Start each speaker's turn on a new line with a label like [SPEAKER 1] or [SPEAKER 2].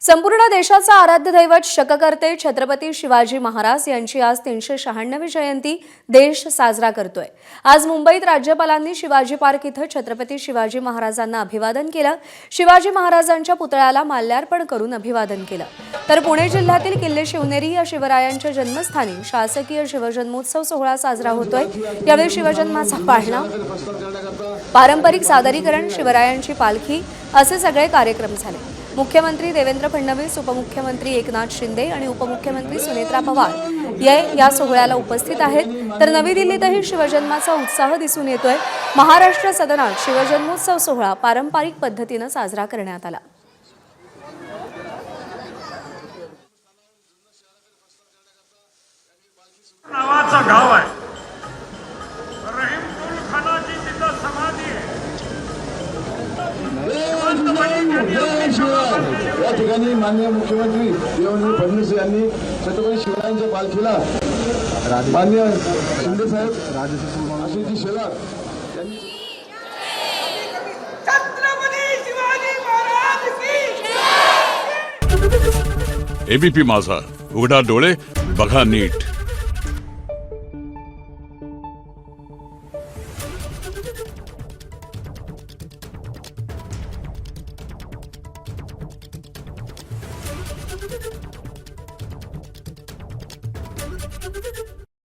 [SPEAKER 1] संपूर्ण देशाचा आराध्य दैवत शककर्ते छत्रपती शिवाजी महाराज यांची आज 396वी जयंती देश साजरा करतोय। आज मुंबईत राज्यपालांनी शिवाजी पार्क इथं छत्रपती शिवाजी महाराजांना अभिवादन केलं। शिवाजी महाराजांच्या पुतळ्याला माल्यार्पण करून अभिवादन केलं। तर पुणे जिल्ह्यातील किल्ले शिवनेरी या शिवरायांच्या जन्मस्थानी शासकीय शिवजन्मोत्सव सोहळा साजरा होतोय। यावेळी शिवजन्माचा पाळणा, पारंपरिक सादरीकरण, शिवरायांची पालखी असे सगळे कार्यक्रम झाले। मुख्यमंत्री देवेंद्र फडणवीस, उपमुख्यमंत्री एकनाथ शिंदे आणि उपमुख्यमंत्री सुनेत्रा पवार या सोहळ्याला उपस्थित आहेत। तर नवी दिल्लीतही शिवजन्माचा उत्साह दिसून येतोय। महाराष्ट्र सदनात शिवजन्मोत्सव सोहळा पारंपरिक पद्धतीने साजरा करण्यात आला।
[SPEAKER 2] नावाचा गाव आहे, रहीमकुल खानाची तिथं समाधी आहे।
[SPEAKER 3] या ठिकाणी माननीय मुख्यमंत्री देवेंद्र फडणवीस यांनी छत्रपती शिवरायांच्या पालखीला माननीय शिंदे साहेब, आशिषजी शेलार यांनी
[SPEAKER 2] छत्रपती शिवाजी महाराज की
[SPEAKER 4] एबीपी माझा, उघडा डोळे बघा नीट।